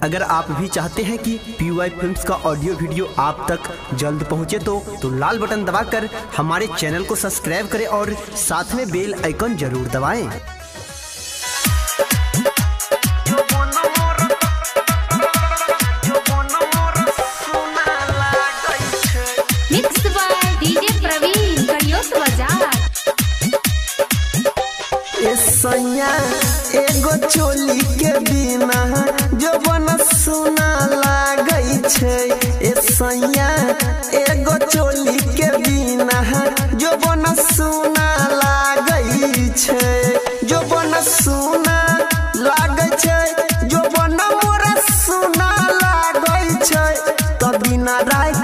अगर आप भी चाहते हैं कि PY फिल्म्स का ऑडियो वीडियो आप तक जल्द पहुंचे तो लाल बटन दबाकर हमारे चैनल को सब्सक्राइब करें और साथ में बेल आइकन जरूर दबाएं। सैया एगो चोली के बिना जो बन सुना लागै छै। ए सैया एगो चोली के बिना जो बन सुना लागै छै। जो बन सुना लागै छै, जो बन मोरा सुना लागै छै। त बिना रात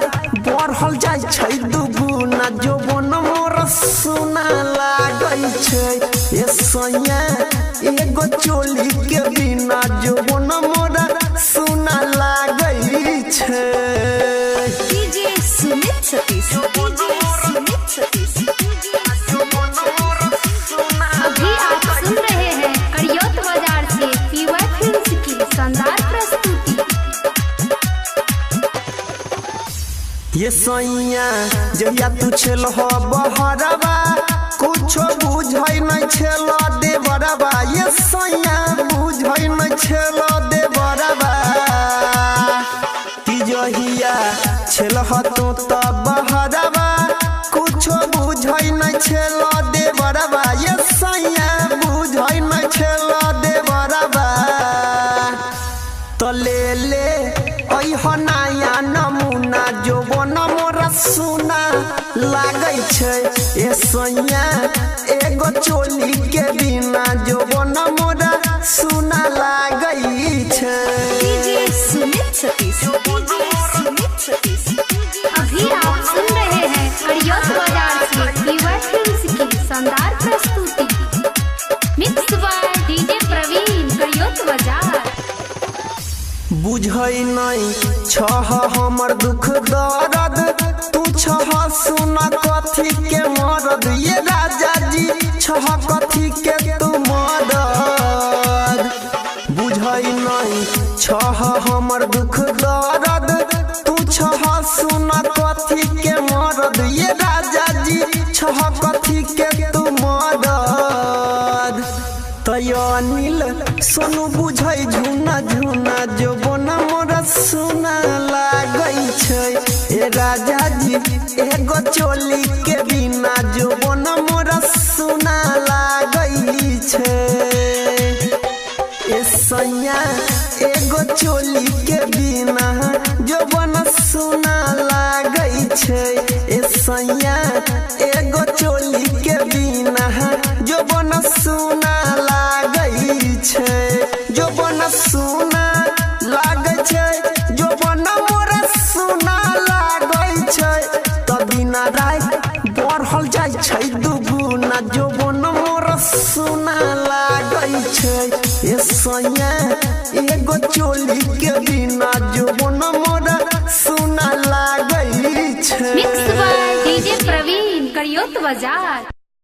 बढ़ल जाय छै दुगुना, जो बन मोरा सुना लागै छै। ए सैया एगो चोली के बिना जो बन मोरा सुना लागै छै। DJ Sumit Satish, DJ Sumit Satish. अभी आप सुन रहे हैं करियौत बाजार से PY फिल्म्स की शानदार प्रस्तुति। ये सैया जहिया तू छेल हो बहरबा कुछो बुझै नै छेल देवरबा। ये सैया बुझै नै छेल देवरबा। कि जहिया छेल हो तू त बहरबा कुछो बुझै नै छेल देवरबा। ये सैया बुझै नै छेल देवरबा। त ले ऐह नया नमूना जो बन मोरा सुना लागै छै। ए सैया एगो चोली के बिना जो बन मोरा सुना लागै छै। DJ Sumit Satish, DJ Sumit Satish. अभी आप सुन रहे हैं करियौत बाजार से PY फिल्म्स की शानदार प्रस्तुति। मिक्स बाय डीजे प्रवीण, करियौत बाजार। बुझै नै छह हमर दुख दर्द, तू छह सुना कथी के मरद। ये राजा जी छह कथी के तू मरद। बुझै नै छह हमर दुख दर्द, तू छह सुना कथी के मरद। ये राजा जी छह कथी के तू मरद। तय अनिल सोनू बुझै झुना झुना जो बन मोरा सुना लागै छै। ए राजा जी एगो चोली के बिना जो बन मोरा सुना लागै छै। ए सैया एगो चोली के बिना जो बन सुना लागै छै। ए सैया एगो चोली के बिना जो बन सुना लागै छै। जो बन सुना लागै छै, जो बन मोरा सुना लागै छै। त बिना रात बढ़ल जाय छै दुगुना, जो बन मोरा सुना लागै छै। ए सैया एगो चोली के बिना जो बन मोरा सुना लागै छै। मिक्स बाय डीजे प्रवीण, करियौत बाजार।